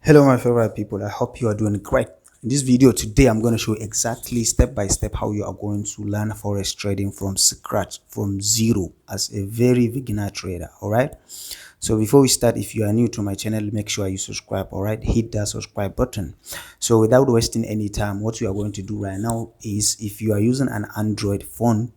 Hello my favorite people, I hope you are doing great. In this video today I'm going to show exactly step by step how you are going to learn forex trading from scratch, from zero, as a very beginner trader. All right, so before we start, if you are new to my channel, make sure you subscribe. All right, hit that subscribe button. So without wasting any time, what you are going to do right now is, if you are using an Android phone,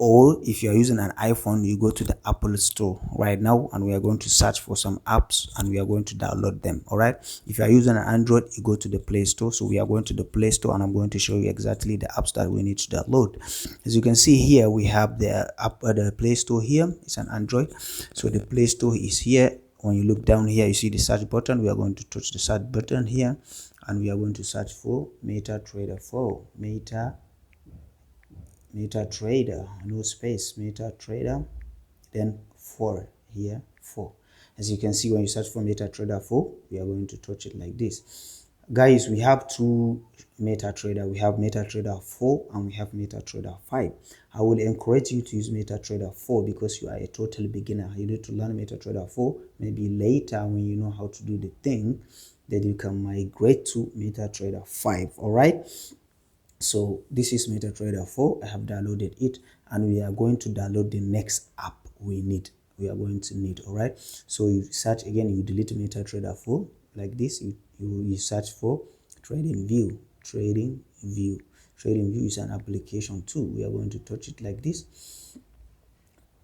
or if you are using an iPhone, you go to the Apple Store right now and we are going to search for some apps and we are going to download them. All right, if you are using an Android, you go to the Play Store. So we are going to the Play Store and I'm going to show you exactly the apps that we need to download. As you can see here, we have the app, the Play Store here. It's an Android, so the Play Store is here. When you look down here, you see the search button. We are going to touch the search button here and we are going to search for MetaTrader 4. MetaTrader, no space, MetaTrader, then 4 here, 4. As you can see, when you search for MetaTrader 4, we are going to touch it like this. Guys, we have two MetaTrader. We have MetaTrader 4 and we have MetaTrader 5. I will encourage you to use MetaTrader 4 because you are a total beginner. You need to learn MetaTrader 4. Maybe later, when you know how to do the thing, then you can migrate to MetaTrader 5. All right. So this is MetaTrader 4. I have downloaded it and we are going to download the next app we are going to need. All right, so you search again, you delete MetaTrader 4 like this. You search for TradingView. TradingView is an application too. We are going to touch it like this.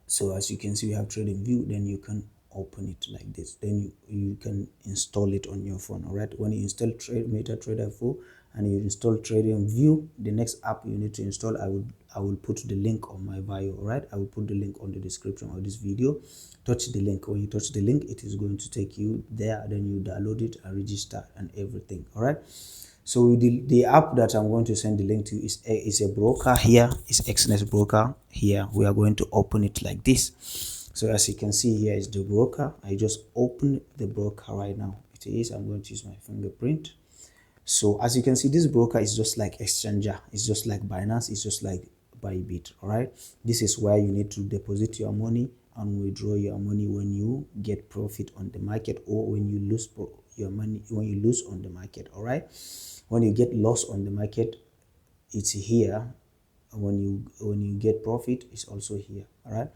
So as you can see, we have TradingView. Then you can open it like this. Then you can install it on your phone. All right, when you install MetaTrader 4 and you install TradingView, the next app you need to install, I will put the link on my bio. All right, I will put the link on the description of this video. Touch the link. When you touch the link, it is going to take you there. Then you download it and register and everything. All right, so the app that I'm going to send the link to is a broker here. It's Exness broker here. We are going to open it like this. So as you can see, here is the broker. I just open the broker right now. It is, I'm going to use my fingerprint. So as you can see, this broker is just like Exchanger. It's just like Binance. It's just like Bybit. All right, this is where you need to deposit your money and withdraw your money when you get profit on the market, or when you lose your money, when you lose on the market. All right, when you get loss on the market, it's here. When you get profit, it's also here. All right,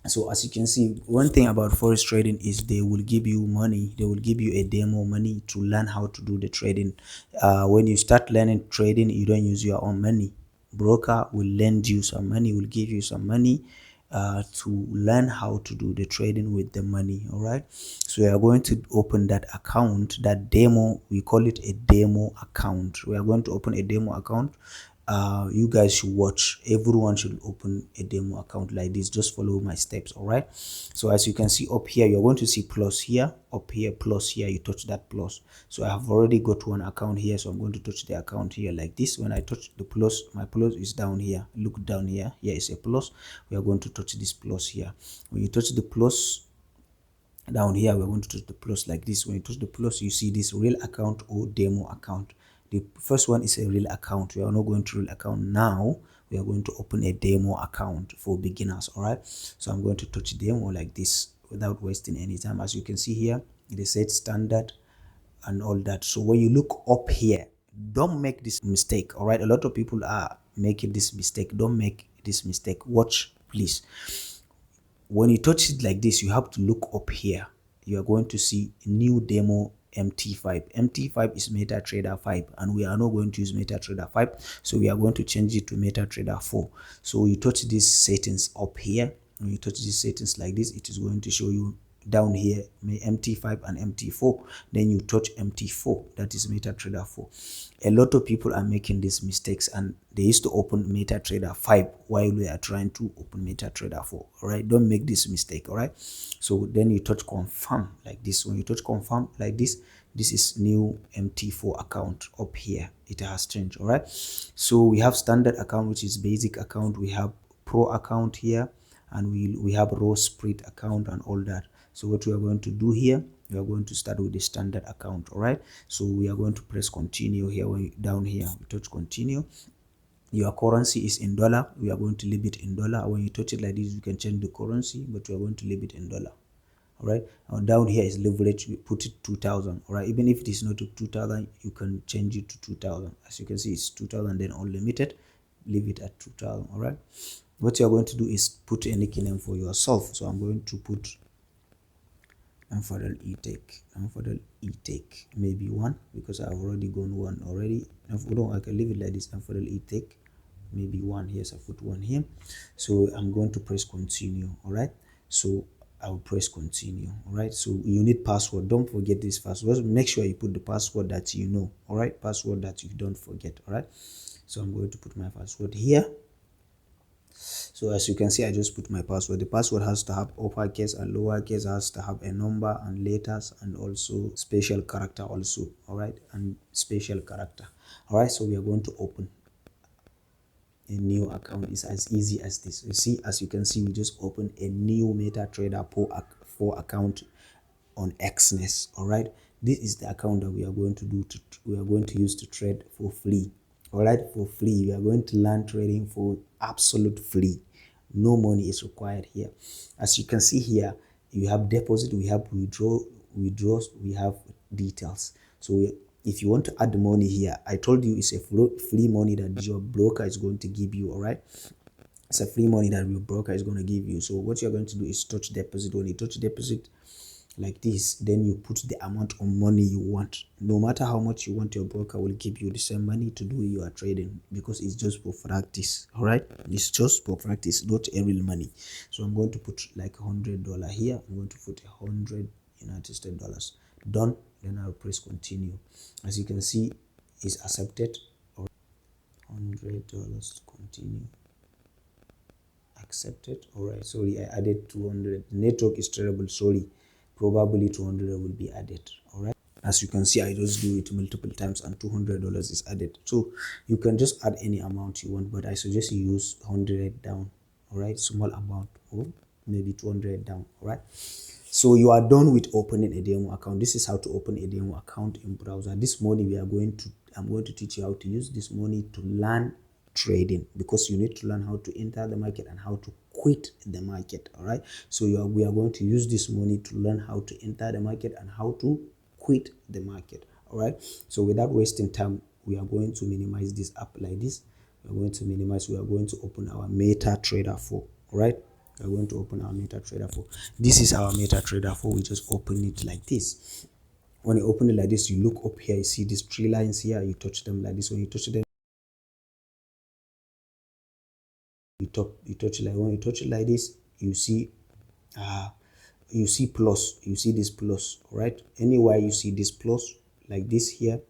so as you can see, one thing about forex trading is they will give you money. They will give you a demo money to learn how to do the trading. When you start learning trading, you don't use your own money. Broker will lend you some money, will give you some money to learn how to do the trading with the money. All right, so we are going to open that account, that demo. We call it a demo account. We are going to open a demo account. You guys should watch. Everyone should open a demo account like this. Just follow my steps. All right, so as you can see up here, you're going to see plus here, up here, plus here. You touch that plus. So I have already got one account here, so I'm going to touch the account here like this. When I touch the plus, my plus is down here. Look down here. Here is a plus. We are going to touch this plus here. When you touch the plus down here, we're going to touch the plus like this. When you touch the plus, you see this real account or demo account. The first one is a real account. We are not going to real account now. We are going to open a demo account for beginners. All right, so I'm going to touch demo like this without wasting any time. As you can see here, it said standard and all that. So when you look up here, don't make this mistake. All right, a lot of people are making this mistake. Don't make this mistake. Watch, please. When you touch it like this, you have to look up here. You are going to see new demo MT5. MT5 is MetaTrader 5, and we are not going to use MetaTrader 5, so we are going to change it to MetaTrader 4. So you touch these settings up here. When you touch these settings like this, it is going to show you down here MT5 and MT4. Then you touch MT4, that is MetaTrader 4. A lot of people are making these mistakes, and they used to open MetaTrader 5 while they are trying to open MetaTrader 4. All right, don't make this mistake. All right, so then you touch confirm like this. When you touch confirm like this, this is new MT4 account up here. It has changed. All right, so we have standard account, which is basic account. We have pro account here, and we have raw split account and all that. So what we are going to do here, we are going to start with the standard account. All right, so we are going to press continue here. Down here we touch continue. Your currency is in dollar. We are going to leave it in dollar. When you touch it like this, you can change the currency, but we are going to leave it in dollar. All right, and down here is leverage. We put it 2000. All right, even if it is not 2000, you can change it to 2000. As you can see, it's 2000, then unlimited, leave it at 2000. All right, what you are going to do is put a nickname for yourself. So I'm going to put Amfadal e-take, maybe one, because I've already gone one already. No, I can leave it like this, Amfadal e-take, maybe one. Yes, I put one here. So I'm going to press continue. All right, so I'll press continue. All right, so you need password. Don't forget this password. Make sure you put the password that you know. All right, password that you don't forget. All right, so I'm going to put my password here. So as you can see, I just put my password. The password has to have uppercase and lowercase, has to have a number and letters, and also special character also. All right, and special character. All right, so we are going to open a new account. Is as easy as this. You see, as you can see, we just opened a new MetaTrader 4 account on Exness. All right, this is the account that we are going to use to trade for free. All right, for free. We are going to learn trading for absolute free. No money is required here. As you can see here, you have deposit, we have withdrawals, we have details. So if you want to add money here, I told you it's a free money that your broker is going to give you. All right, it's a free money that your broker is going to give you. So what you're going to do is touch deposit. When you touch deposit like this, then you put the amount of money you want. No matter how much you want, your broker will give you the same money to do your trading, because it's just for practice. All right, it's just for practice, not real money. So I'm going to put like $100 here. I'm going to put 100 United States dollars. Done. Then I'll press continue. As you can see, it's accepted. $100, continue, accepted. All right, sorry, I added 200. Network is terrible, sorry. Probably 200 will be added. All right, as you can see, I just do it multiple times and $200 is added. So you can just add any amount you want, but I suggest you use 100 down. All right, small amount, or maybe 200 down. All right, so you are done with opening a demo account. This is how to open a demo account in browser. This morning I'm going to teach you how to use this money to learn trading, because you need to learn how to enter the market and how to quit the market. All right, so we are going to use this money to learn how to enter the market and how to quit the market. All right, so without wasting time, we are going to minimize this app like this. We are going to open our MetaTrader 4. All right, we are going to open our MetaTrader 4. This is our MetaTrader 4. We just open it like this. When you open it like this, you look up here, you see these 3 lines here, you touch them like this. When you touch them, you touch it like, when you touch it like this, you see plus, you see this plus. All right, anywhere you see this plus like this here,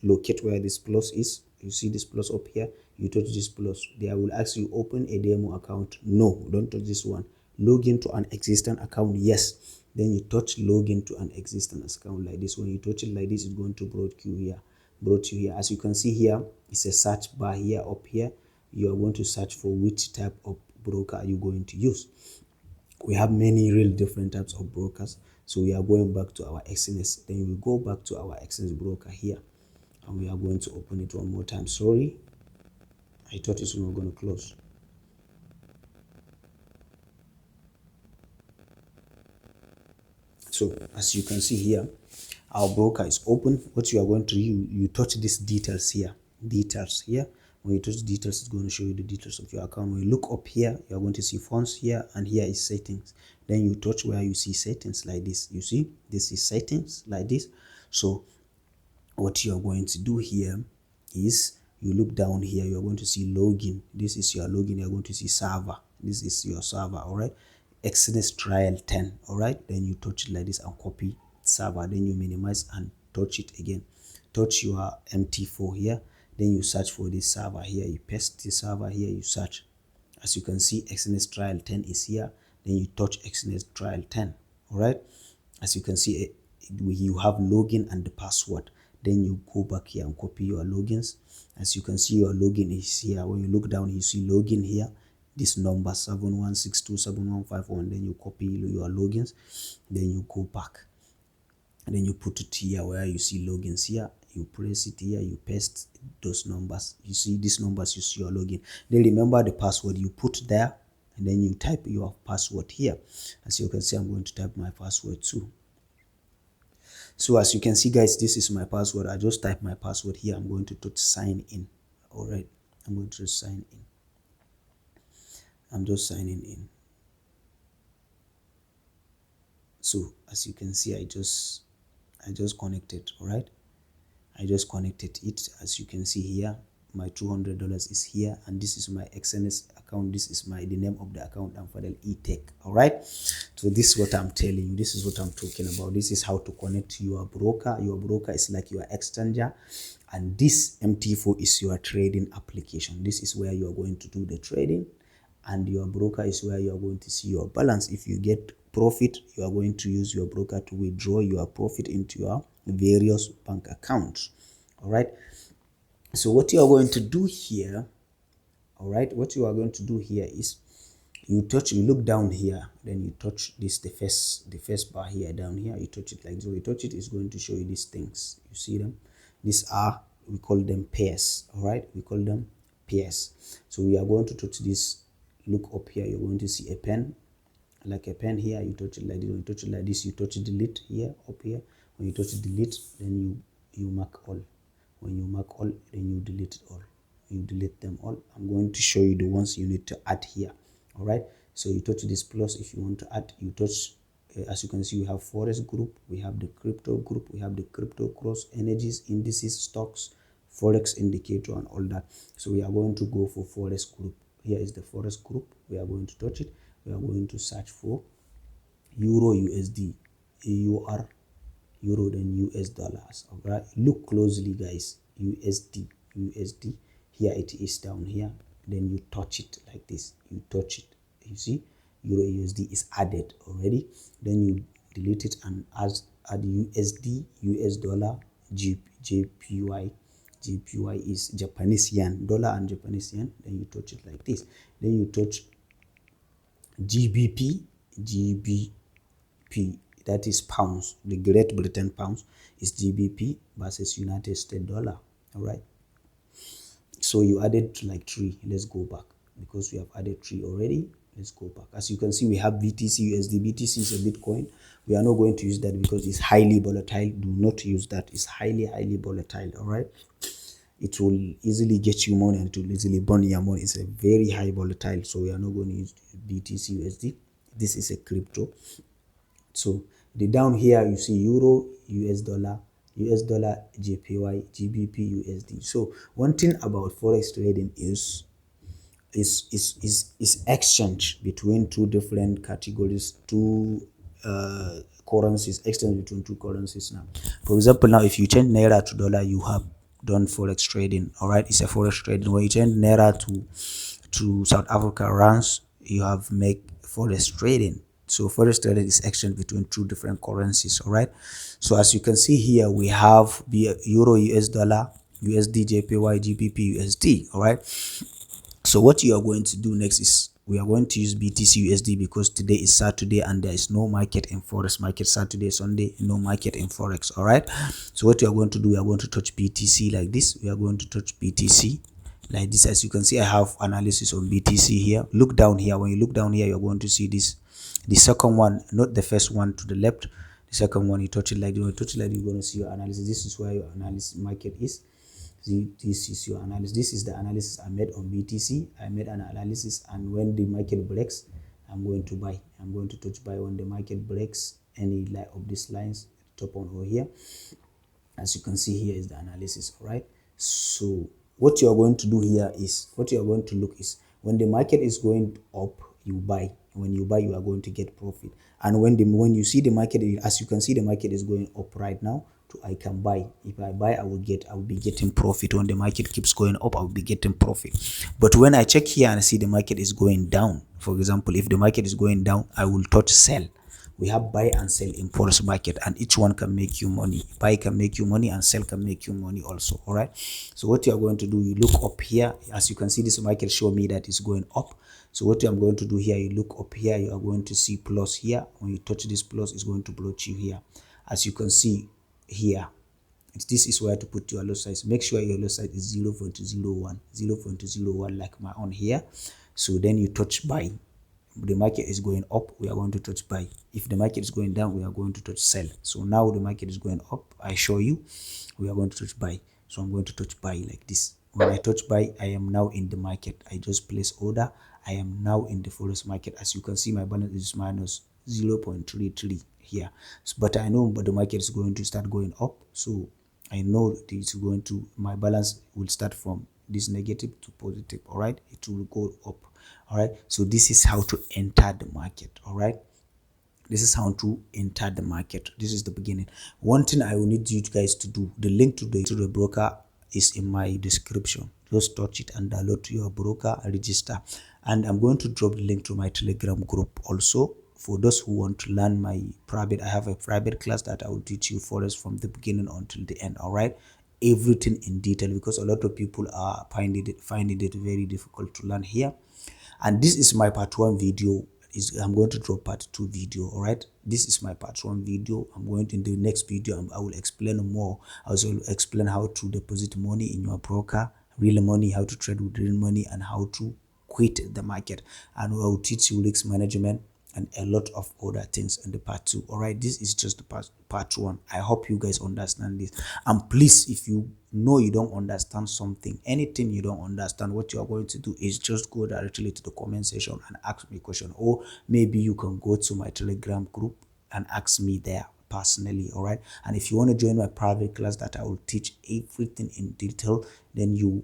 locate where this plus is. You see this plus up here, you touch this plus. They will ask you, open a demo account. No, don't touch this one. Log into an existing account. Yes, then you touch login to an existing account like this. When you touch it like this, it's going to brought you here. As you can see here, it's a search bar here. Up here, you are going to search for which type of broker are you going to use. We have many real different types of brokers. So we are going back to our Exness. Then we go back to our Exness broker here, and we are going to open it one more time. Sorry, I thought it's not going to close. So as you can see here, our broker is open. What you are going to do, you touch these details here. When you touch details, it's going to show you the details of your account. When you look up here, you are going to see funds here, and here is settings. Then you touch where you see settings like this. You see, this is settings like this. So what you are going to do here is, you look down here, you are going to see login. This is your login. You are going to see server. This is your server. All right, Exness trial 10. All right, then you touch it like this and copy server. Then you minimize and touch it again. Touch your MT4 here. Then you search for this server here. You paste the server here. You search. As you can see, Exness trial 10 is here. Then you touch Exness trial 10. All right, as you can see, you have login and the password. Then you go back here and copy your logins. As you can see, your login is here. When you look down, you see login here, this number 71627151. Then you copy your logins. Then you go back, and then you put it here where you see logins here. You press it here, you paste those numbers. You see these numbers, you see your login. Then remember the password you put there. and then you type your password here. As you can see, I'm going to type my password too. So as you can see, guys, this is my password. I just type my password here. I'm going to touch sign in. All right, I'm going to sign in. I'm just signing in. So as you can see, I just connected. All right, I just connected it. As you can see here, my $200 is here, and this is my Exness account. This is the name of the account, and Fadel eTech. All right, so this is what I'm telling you. This is what I'm talking about. This is how to connect your broker. Your broker is like your exchanger, and this MT4 is your trading application. This is where you are going to do the trading, and your broker is where you are going to see your balance. If you get profit, you are going to use your broker to withdraw your profit into your various bank accounts. All right, so what you are going to do here, all right, what you are going to do here is you look down here, then you touch this, the first bar here down here. You touch it like this. You touch it, it's going to show you these things. You see them? These are, we call them pairs. All right, we call them pairs. So we are going to touch this. Look up here, you're going to see a pen, like a pen here. You touch it like this. When you touch it like this, you touch delete here, up here. When you touch delete, then you mark all. When you mark all, then you delete all. You delete them all. I'm going to show you the ones you need to add here. All right, so you touch this plus if you want to add. You touch, as you can see, we have Forex group, we have the crypto group, we have the crypto cross, energies, indices, stocks, Forex indicator, and all that. So we are going to go for Forex group. Here is the Forex group. We are going to touch it. We are going to search for Euro USD, EUR, Euro, then US dollars. All right, look closely, guys. USD. Here it is down here. Then you touch it like this. You touch it. You see, Euro USD is added already. Then you delete it and add USD, US dollar, JPY. JPY is Japanese yen, dollar and Japanese yen. Then you touch it like this. Then you touch GBP, that is pounds. The Great Britain pounds is GBP versus United States dollar. All right. So you added like 3. Let's go back because we have added 3 already. Let's go back. As you can see, we have BTC USD. BTC is a Bitcoin. We are not going to use that because it's highly volatile. Do not use that. It's highly volatile. All right. It will easily get you money and it will easily burn your money. It's a very high volatile. So we are not going to use BTC USD. This is a crypto. So the down here you see Euro, US dollar, JPY, GBP, USD. So one thing about Forex trading is exchange between two different categories, two currencies, exchange between two currencies. Now, for example, now if you change naira to dollar, you have done Forex trading. All right, it's a Forex trading. When you change naira to South Africa rands, you have make Forex trading. So Forex trading is exchange between two different currencies. All right, so as you can see here, we have Euro, US dollar, USD, JPY, GBP, USD. All right, so what you are going to do next is we are going to use BTC USD because today is Saturday and there is no market in Forex market. Saturday, Sunday, no market in Forex. All right, so what you are going to do, we are going to touch BTC like this. We are going to touch BTC like this. As you can see, I have analysis on BTC here. Look down here. When you look down here, you're going to see this, the second one, not the first one to the left. The second one, you touch it like this. When you touch it like this, you're going to see your analysis. This is where your analysis market is. This is your analysis. This is the analysis I made on BTC. I made an analysis, and when the market breaks, I'm going to buy. I'm going to touch buy when the market breaks any of these lines, top on over here. As you can see, here is the analysis. All right, so what you are going to do here is, what you are going to look is, when the market is going up, you buy. When you buy, you are going to get profit. And when you see the market, as you can see, the market is going up right now, I can buy. If I buy, I will be getting profit. When the market keeps going up, I will be getting profit. But when I check here and see the market is going down, for example, if the market is going down, I will touch sell. We have buy and sell in Forex market, and each one can make you money. Buy can make you money and sell can make you money also. All right, so what you are going to do, you look up here. As you can see, this market show me that it's going up. So what I'm going to do here, you look up here, you are going to see plus here. When you touch this plus, it's going to block you here. As you can see here, this is where to put your lot size. Make sure your lot size is 0.01 like my own here. So then you touch buy. the market is going up, we are going to touch buy. If the market is going down, we are going to touch sell. So now the market is going up, I show you, we are going to touch buy. So I'm going to touch buy like this. When I touch buy, I am now in the market. I just place order. I am now in the Forex market. As you can see, my balance is minus 0.33 here. But I know but the market is going to start going up. So I know it's going to, my balance will start from this negative to positive. All right, it will go up. All right, so this is how to enter the market. All right, this is how to enter the market. This is the beginning. One thing I will need you guys to do, the link to the broker is in my description. Just touch it and download to your broker, register. And I'm going to drop the link to my Telegram group also. For those who want to learn my private, I have a private class that I will teach you Forex from the beginning until the end. All right, everything in detail, because a lot of people are finding it very difficult to learn here. And this is my part 1 video. I'm going to drop part 2 video. All right, this is my part 1 video. I'm going to, in the next video, I will explain more. I will explain how to deposit money in your broker, real money, how to trade with real money, and how to quit the market. And I will teach you risk management and a lot of other things in the part 2. All right, this is just the part 1. I hope you guys understand this. And please, if you know you don't understand something, anything you don't understand, what you are going to do is just go directly to the comment section and ask me a question, or maybe you can go to my Telegram group and ask me there personally. All right, and if you want to join my private class that I will teach everything in detail, then you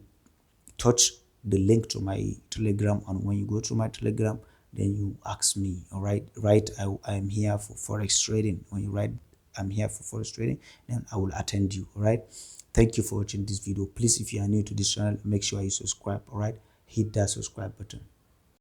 touch the link to my Telegram, and when you go to my Telegram, then you ask me. All right, write I'm here for Forex trading. When you write I'm here for Forex trading, then I will attend you. All right, thank you for watching this video. Please, if you are new to this channel, make sure you subscribe. All right, hit that subscribe button.